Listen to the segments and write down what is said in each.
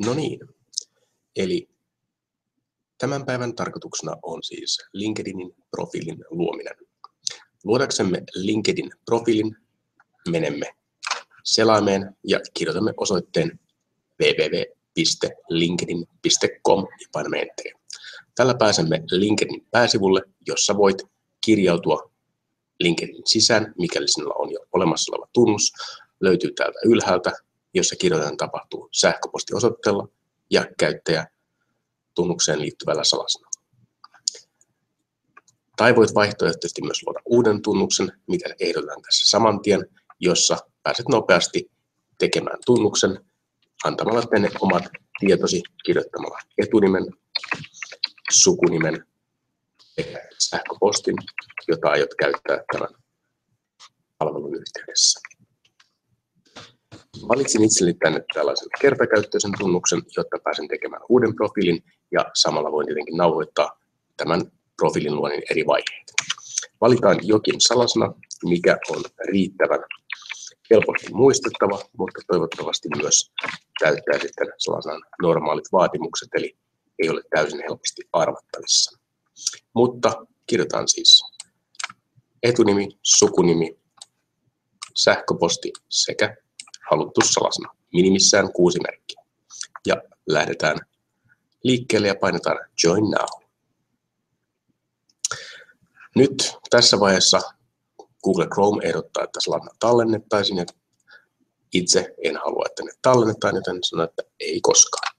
No niin, eli tämän päivän tarkoituksena on siis LinkedInin profiilin luominen. Luodaksemme LinkedIn profiilin menemme selaimeen ja kirjoitamme osoitteen www.linkedin.com ja painamme enteriä. Tällä pääsemme LinkedInin pääsivulle, jossa voit kirjautua LinkedInin sisään, mikäli sinulla on jo olemassa oleva tunnus. Löytyy täältä ylhäältä, jossa kirjoitan tapahtuu sähköpostiosoitteella ja käyttäjätunnukseen liittyvällä salasanalla. Tai voit vaihtoehtoisesti myös luoda uuden tunnuksen, mitä ehdotetaan tässä saman tien, jossa pääset nopeasti tekemään tunnuksen antamalla tänne omat tietosi kirjoittamalla etunimen, sukunimen sekä sähköpostin, jota aiot käyttää tämän palvelun yhteydessä. Valitsin itselleni tänne tällaisen kertakäyttöisen tunnuksen, jotta pääsen tekemään uuden profiilin ja samalla voin tietenkin nauhoittaa tämän profiilin luonnin eri vaiheet. Valitaan jokin salasana, mikä on riittävän helposti muistettava, mutta toivottavasti myös täyttää sitten salasanan normaalit vaatimukset, eli ei ole täysin helposti arvattavissa. Mutta kirjoitan siis etunimi, sukunimi, sähköposti sekä haluttu salasana, minimissään 6 merkkiä. Ja lähdetään liikkeelle ja painetaan Join Now. Nyt tässä vaiheessa Google Chrome ehdottaa, että salasana tallennettaisiin, ja itse en halua, että ne tallennetaan, joten sanon, että ei koskaan.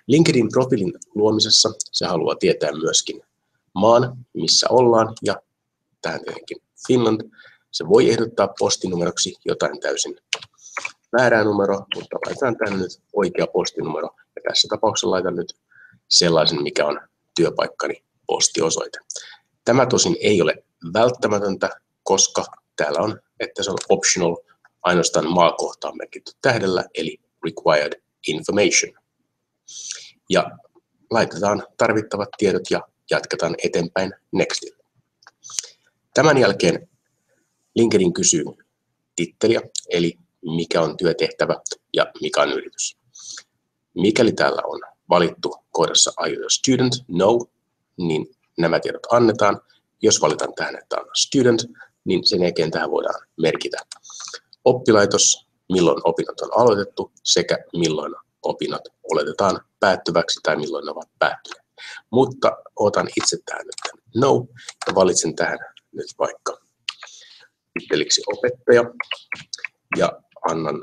LinkedIn profiilin luomisessa se haluaa tietää myöskin maan, missä ollaan, ja tähän tietenkin Finland. Se voi ehdottaa postinumeroksi jotain täysin väärää numero, mutta laitetaan tänne nyt oikea postinumero, ja tässä tapauksessa laitan nyt sellaisen, mikä on työpaikkani postiosoite. Tämä tosin ei ole välttämätöntä, koska täällä on, että se on optional, ainoastaan maakohta on merkitty tähdellä, eli required information. Ja laitetaan tarvittavat tiedot ja jatketaan eteenpäin Nextille. Tämän jälkeen LinkedIn kysyy titteliä, eli mikä on työtehtävä ja mikä on yritys. Mikäli täällä on valittu kohdassa Are you a student? No, niin nämä tiedot annetaan. Jos valitaan tähän, että on student, niin sen jälkeen tähän voidaan merkitä oppilaitos, milloin opinnot on aloitettu sekä milloin opinnot oletetaan päättyväksi tai milloin ne ovat päättyneet. Mutta otan itse tähän nyt no ja valitsen tähän nyt vaikka titteliksi opettaja ja annan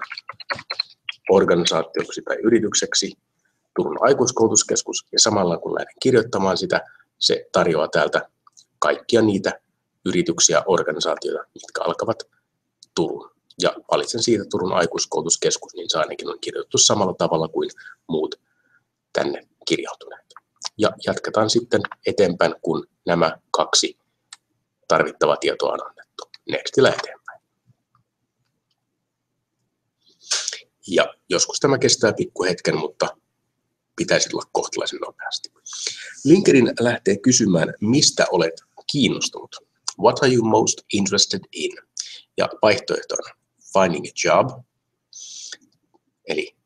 organisaatioksi tai yritykseksi Turun aikuiskoulutuskeskus, ja samalla kun lähden kirjoittamaan sitä, se tarjoaa täältä kaikkia niitä yrityksiä, organisaatioita, mitkä alkavat Turun. Ja valitsen siitä Turun aikuiskoulutuskeskus, niin se ainakin on kirjoitettu samalla tavalla kuin muut tänne kirjautuneet. Ja jatketaan sitten eteenpäin, kun nämä 2 tarvittavaa tietoa on annettu. Nextillä eteenpäin. Ja joskus tämä kestää pikkuhetken, mutta pitäisi olla kohtalaisen nopeasti. LinkedIn lähtee kysymään, mistä olet kiinnostunut. What are you most interested in? Ja vaihtoehto on finding a job, eli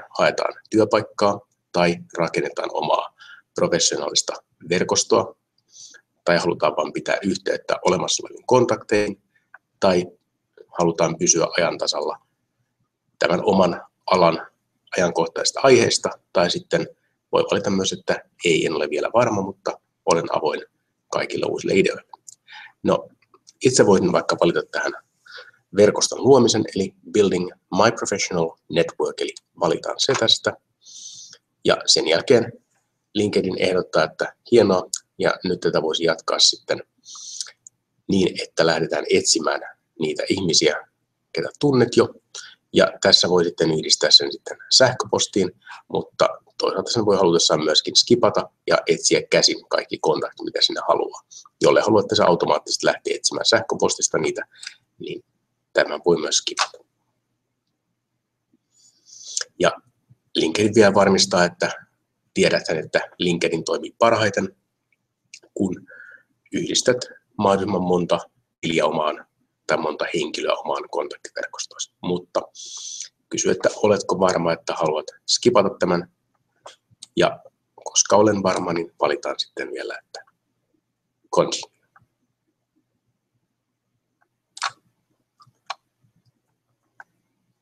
haetaan työpaikkaa tai rakennetaan omaa professionaalista verkostoa, tai halutaan vain pitää yhteyttä olemassa oleviin kontakteihin, tai halutaan pysyä ajan tasalla tämän oman alan ajankohtaisista aiheista, tai sitten voi valita myös, että en ole vielä varma, mutta olen avoin kaikille uusille ideoille. No, itse voisin vaikka valita tähän verkoston luomisen, eli Building My Professional Network, eli valitaan se tästä. Ja sen jälkeen LinkedIn ehdottaa, että hienoa, ja nyt tätä voisi jatkaa sitten niin, että lähdetään etsimään niitä ihmisiä, ketä tunnet jo. Ja tässä voi sitten yhdistää sen sitten sähköpostiin, mutta toisaalta sen voi halutessaan myöskin skipata ja etsiä käsin kaikki kontaktit, mitä sinne haluaa. Jolle haluatte se automaattisesti lähteä etsimään sähköpostista niitä, niin tämän voi myös skipata. Ja LinkedIn vielä varmistaa, että tiedäthän, että LinkedIn toimii parhaiten, kun yhdistät mahdollisimman monta tiliä omaan tai monta henkilöä omaan kontaktiverkostoon. Mutta kysyy, että oletko varma, että haluat skipata tämän. Ja koska olen varma, niin valitaan sitten vielä, että continue.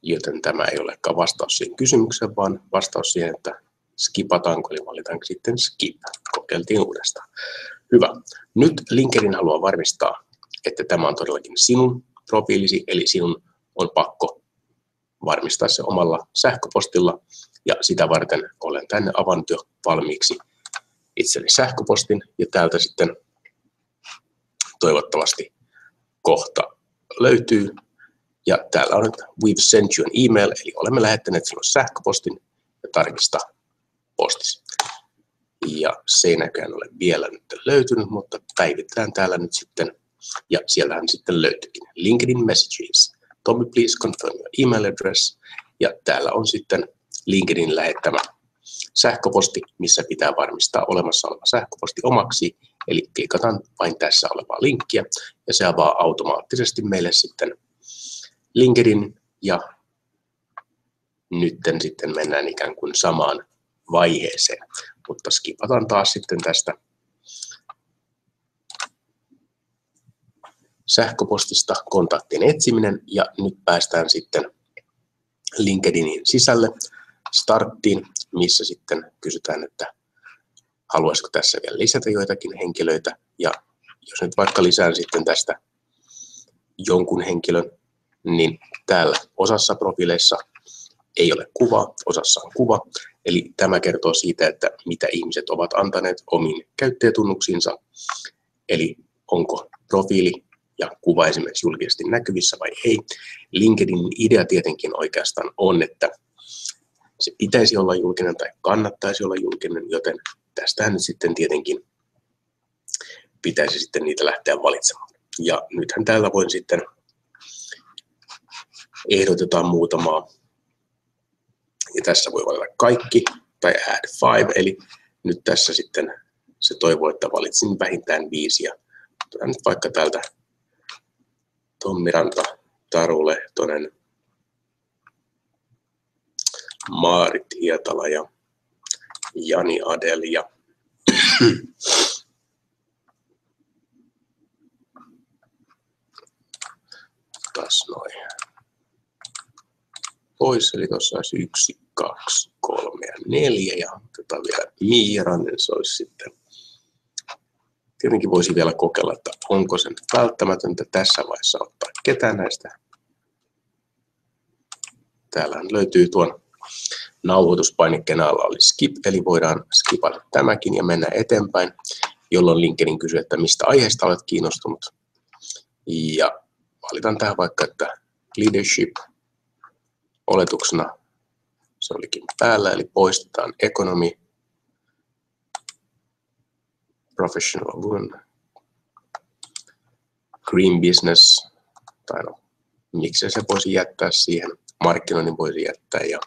Joten tämä ei olekaan vastaus siihen kysymykseen, vaan vastaus siihen, että skipataanko, eli valitaanko sitten skip. Kokeiltiin uudestaan. Hyvä. Nyt LinkedIn haluaa varmistaa, että tämä on todellakin sinun profiilisi, eli sinun on pakko varmistaa se omalla sähköpostilla, ja sitä varten olen tänne avannut jo valmiiksi itselleni sähköpostin, ja täältä sitten toivottavasti kohta löytyy. Ja täällä on, että we've sent you an email, eli olemme lähettäneet sinulle sähköpostin ja tarkista postisi. Ja se ei näköjään ole vielä nyt löytynyt, mutta päivitetään täällä nyt sitten, ja siellähän sitten löytyykin. LinkedIn Messages. Tommy, please confirm your email address. Ja täällä on sitten LinkedIn lähettämä sähköposti, missä pitää varmistaa olemassa oleva sähköposti omaksi. Eli klikataan vain tässä olevaa linkkiä, ja se avaa automaattisesti meille sitten LinkedIn, ja nytten sitten mennään ikään kuin samaan vaiheeseen, mutta skipataan taas sitten tästä sähköpostista kontaktien etsiminen, ja nyt päästään sitten LinkedInin sisälle starttiin, missä sitten kysytään, että haluaisiko tässä vielä lisätä joitakin henkilöitä, ja jos nyt vaikka lisään sitten tästä jonkun henkilön, niin täällä osassa profiileissa ei ole kuva, osassa on kuva, eli tämä kertoo siitä, että mitä ihmiset ovat antaneet omiin käyttäjätunnuksiinsa, eli onko profiili ja kuva esimerkiksi julkisesti näkyvissä vai ei. LinkedInin idea tietenkin oikeastaan on, että se pitäisi olla julkinen tai kannattaisi olla julkinen, joten tästähän nyt sitten tietenkin pitäisi sitten niitä lähteä valitsemaan. Ja nythän täällä voin sitten ehdotetaan muutamaa, ja tässä voi valita kaikki tai add 5, eli nyt tässä sitten se toivoo, että valitsin vähintään 5, ja otetaan nyt vaikka täältä Tommi Ranta, Taru Lehtonen, Maarit Hietala ja Jani Adel ja taas noin pois, eli tuossa olisi 1, 2, 3 ja 4, ja otetaan vielä Miiranen, se olisi sitten. Tietenkin voisi vielä kokeilla, että onko se välttämätöntä tässä vaiheessa ottaa ketään näistä. Täällä löytyy tuon nauhoituspainekkeen alla oli skip, eli voidaan skipata tämäkin ja mennä eteenpäin, jolloin LinkedIn kysyy, että mistä aiheesta olet kiinnostunut. Ja valitaan tähän vaikka, että leadership, oletuksena se olikin päällä, eli poistetaan economy, professional woman, green business, tai no, miksi se voisi jättää siihen, markkinoinnin voisi jättää, ja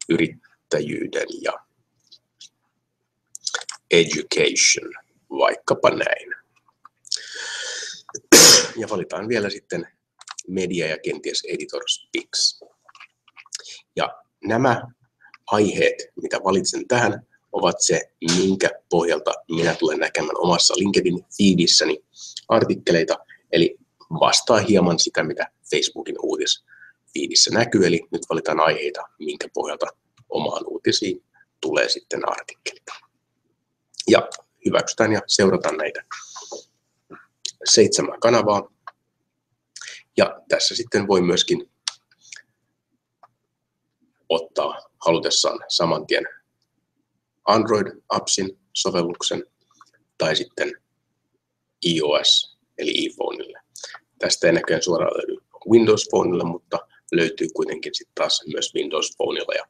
yrittäjyyden ja education, vaikkapa näin. Ja valitaan vielä sitten media ja kenties editor speaks. Ja nämä aiheet, mitä valitsen tähän, ovat se, minkä pohjalta minä tulen näkemään omassa LinkedIn feedissäni artikkeleita, eli vastaa hieman sitä, mitä Facebookin uutisfeedissä näkyy, eli nyt valitaan aiheita, minkä pohjalta omaan uutisiin tulee sitten artikkelit. Ja hyväksytään ja seurataan näitä 7 kanavaa. Ja tässä sitten voi myöskin ottaa halutessaan saman tien Android-appsin sovelluksen tai sitten iOS eli iPhoneille. Tästä ei näköjään suoraan löydy Windows Phoneille, mutta löytyy kuitenkin sitten taas myös Windows Phoneilla. Ja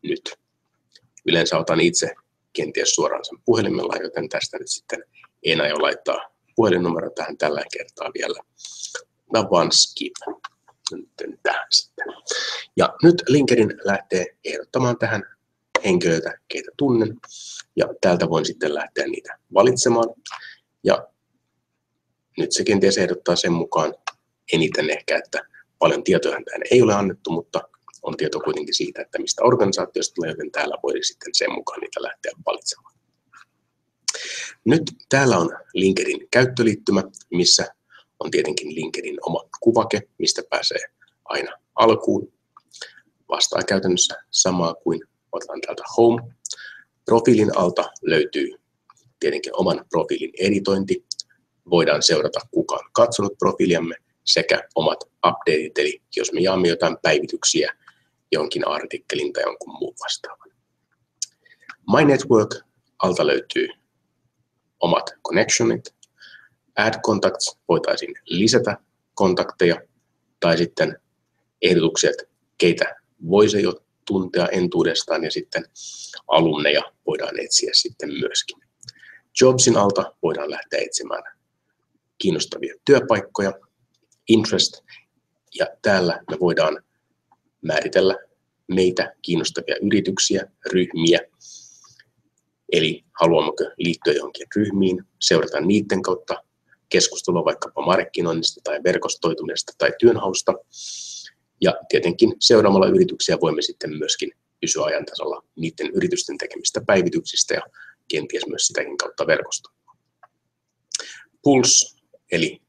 nyt yleensä otan itse kenties suoraan sen puhelimella, joten tästä nyt sitten en aio laittaa puhelinnumero tähän tällä kertaa vielä. Mä vaan skip nyt tähän sitten. Ja nyt LinkedIn lähtee ehdottamaan tähän henkilöitä, keitä tunnen, ja täältä voin sitten lähteä niitä valitsemaan. Ja nyt se kenties ehdottaa sen mukaan eniten ehkä, että paljon tietoja tähän ei ole annettu, mutta on tieto kuitenkin siitä, että mistä organisaatiosta tulee, joten täällä voi sitten sen mukaan niitä lähteä valitsemaan. Nyt täällä on LinkedIn käyttöliittymä, missä on tietenkin LinkedIn oma kuvake, mistä pääsee aina alkuun. Vastaa käytännössä samaa kuin otetaan täältä Home. Profiilin alta löytyy tietenkin oman profiilin editointi. Voidaan seurata, kuka on katsonut profiiliamme sekä omat updateit, eli jos me jaamme jotain päivityksiä jonkin artikkelin tai jonkun muun vastaavan. My Network alta löytyy omat connectionit. Add contacts, voitaisiin lisätä kontakteja tai sitten ehdotukset, keitä voisi jo tuntea entuudestaan ja sitten alumneja voidaan etsiä sitten myöskin. Jobsin alta voidaan lähteä etsimään kiinnostavia työpaikkoja, interest, ja täällä me voidaan määritellä meitä kiinnostavia yrityksiä, ryhmiä, eli haluammeko liittyä johonkin ryhmiin, seurata niiden kautta keskustelua vaikkapa markkinoinnista tai verkostoitumisesta tai työnhausta. Ja tietenkin seuraamalla yrityksiä voimme sitten myöskin pysyä ajan tasalla niiden yritysten tekemistä päivityksistä ja kenties myös sitäkin kautta verkostoitua. Pulse, eli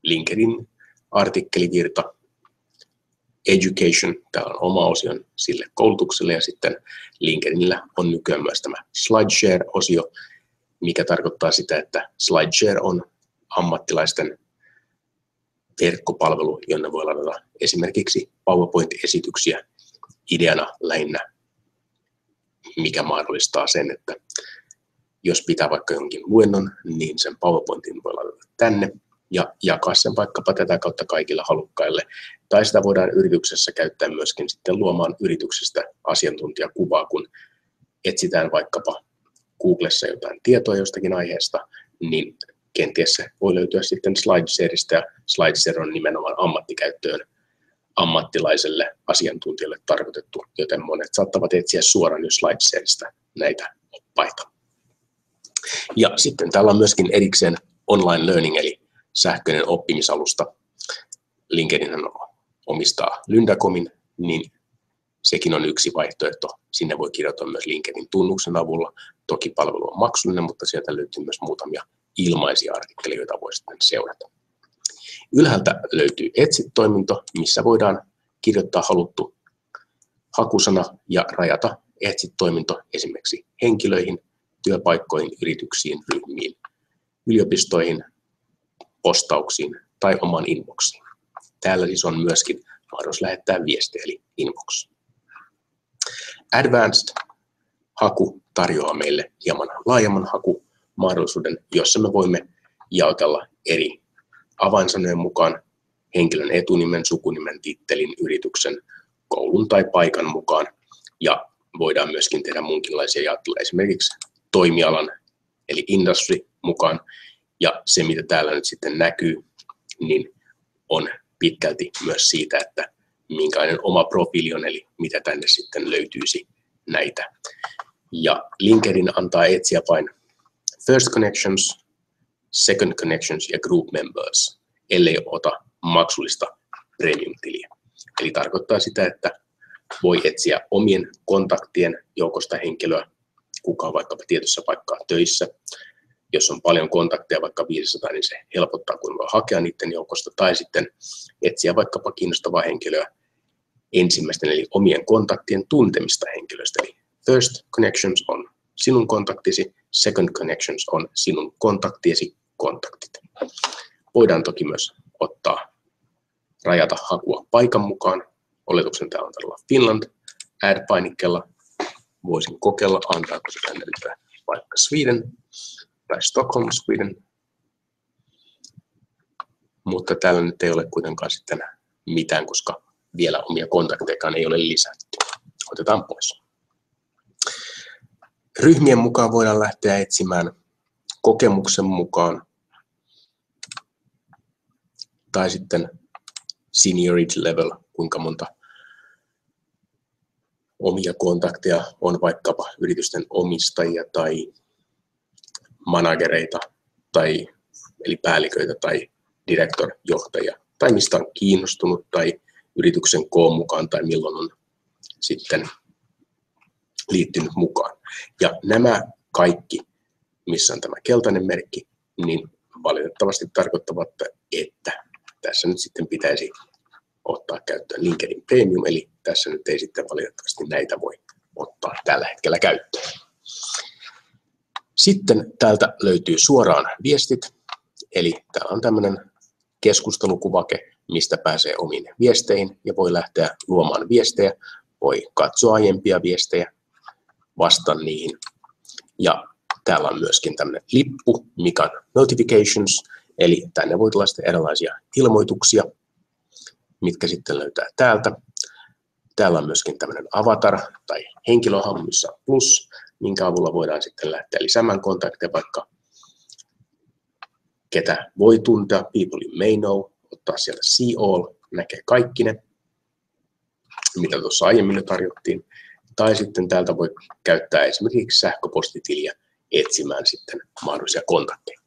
LinkedIn artikkelivirta. Education, täällä on oma osion sille koulutukselle, ja sitten LinkedInillä on nykyään myös tämä SlideShare-osio, mikä tarkoittaa sitä, että SlideShare on ammattilaisten verkkopalvelu, jonne voi ladata esimerkiksi PowerPoint-esityksiä ideana lähinnä, mikä mahdollistaa sen, että jos pitää vaikka jonkin luennon, niin sen PowerPointin voi ladata tänne ja jakaa sen vaikkapa tätä kautta kaikille halukkaille. Tai sitä voidaan yrityksessä käyttää myöskin sitten luomaan yrityksestä asiantuntijakuvaa, kun etsitään vaikkapa Googlessa jotain tietoa jostakin aiheesta, niin kenties se voi löytyä sitten SlideShareista, ja SlideShare on nimenomaan ammattikäyttöön ammattilaiselle asiantuntijalle tarkoitettu, joten monet saattavat etsiä suoraan jo SlideShareista näitä oppaita. Ja sitten täällä on myöskin erikseen online learning, eli sähköinen oppimisalusta. LinkedIn omistaa Lynda.comin, niin sekin on yksi vaihtoehto. Sinne voi kirjautua myös LinkedIn tunnuksen avulla. Toki palvelu on maksullinen, mutta sieltä löytyy myös muutamia ilmaisia artikkeleita, joita voi sitten seurata. Ylhäältä löytyy Etsit-toiminto, missä voidaan kirjoittaa haluttu hakusana ja rajata Etsit-toiminto esimerkiksi henkilöihin, työpaikkoihin, yrityksiin, ryhmiin, yliopistoihin, postauksiin tai omaan inboxiin. Täällä siis on myöskin mahdollisuus lähettää viestejä, eli inbox. Advanced haku tarjoaa meille hieman laajemman hakumahdollisuuden, jossa me voimme jaotella eri avainsanojen mukaan henkilön etunimen, sukunimen, tittelin, yrityksen, koulun tai paikan mukaan. Ja voidaan myöskin tehdä muunkinlaisia jaotteluja, esimerkiksi toimialan eli industry mukaan. Ja se, mitä täällä nyt sitten näkyy, niin on pitkälti myös siitä, että minkälainen oma profiili on, eli mitä tänne sitten löytyisi näitä. Ja LinkedIn antaa etsiä vain first connections, second connections ja group members, ellei ota maksullista premium-tiliä. Eli tarkoittaa sitä, että voi etsiä omien kontaktien joukosta henkilöä, kuka on vaikkapa tietyssä paikkaa töissä. Jos on paljon kontakteja, vaikka 500, niin se helpottaa, kun voi hakea niiden joukosta, tai sitten etsiä vaikkapa kiinnostavaa henkilöä ensimmäisten, eli omien kontaktien tuntemista henkilöistä. Eli first connections on sinun kontaktisi, second connections on sinun kontaktiesi kontaktit. Voidaan toki myös rajata hakua paikan mukaan. Oletuksen täällä on tällä Finland add-painikkeella. Voisin kokeilla, antaako se tänne vaikka Sweden tai Stockholm, Sweden. Mutta täällä nyt ei ole kuitenkaan sitten mitään, koska vielä omia kontaktejakaan ei ole lisätty. Otetaan pois. Ryhmien mukaan voidaan lähteä etsimään kokemuksen mukaan tai sitten seniority level, kuinka monta omia kontakteja on vaikkapa yritysten omistajia tai managereita tai eli päälliköitä tai director-johtajia tai mistä on kiinnostunut tai yrityksen koon mukaan tai milloin on sitten liittynyt mukaan. Ja nämä kaikki, missä on tämä keltainen merkki, niin valitettavasti tarkoittavat, että tässä nyt sitten pitäisi ottaa käyttöön LinkedIn Premium, eli tässä nyt ei sitten valitettavasti näitä voi ottaa tällä hetkellä käyttöön. Sitten täältä löytyy suoraan viestit, eli täällä on tämmöinen keskustelukuvake, mistä pääsee omiin viesteihin ja voi lähteä luomaan viestejä, voi katsoa aiempia viestejä, vastata niihin. Ja täällä on myöskin tämmöinen lippu, mikä on notifications, eli tänne voi tulla sitten erilaisia ilmoituksia, mitkä sitten löytää täältä. Täällä on myöskin tämmöinen avatar tai henkilöhahmo, missä on plus, minkä avulla voidaan sitten lähteä lisäämään kontakteja, vaikka ketä voi tuntea, people you may know, ottaa sieltä see all, näkee kaikki ne, mitä tuossa aiemmin jo tarjottiin. Tai sitten täältä voi käyttää esimerkiksi sähköpostitiliä etsimään sitten mahdollisia kontakteja.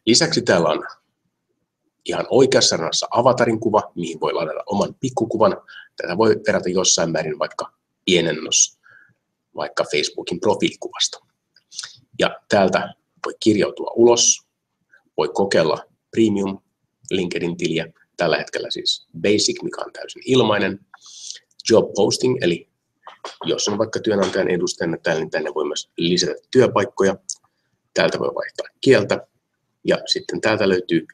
Lisäksi täällä on ihan oikeassa rannassa avatarin kuva, mihin voi ladata oman pikkukuvan. Tätä voi verrata jossain määrin vaikka pienennos vaikka Facebookin profiilikuvasta. Ja täältä voi kirjautua ulos, voi kokeilla Premium LinkedIn-tiliä, tällä hetkellä siis Basic, mikä on täysin ilmainen. Job posting, eli jos on vaikka työnantajan edustajana täällä, niin tänne voi myös lisätä työpaikkoja. Täältä voi vaihtaa kieltä. Ja sitten täältä löytyy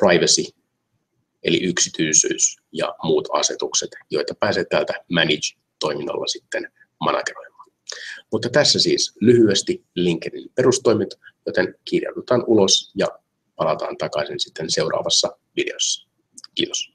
privacy, eli yksityisyys ja muut asetukset, joita pääsee täältä Manage-toiminnolla sitten manageroimaan. Mutta tässä siis lyhyesti LinkedIn perustoimit, joten kirjaudutaan ulos ja palataan takaisin sitten seuraavassa videossa. Kiitos.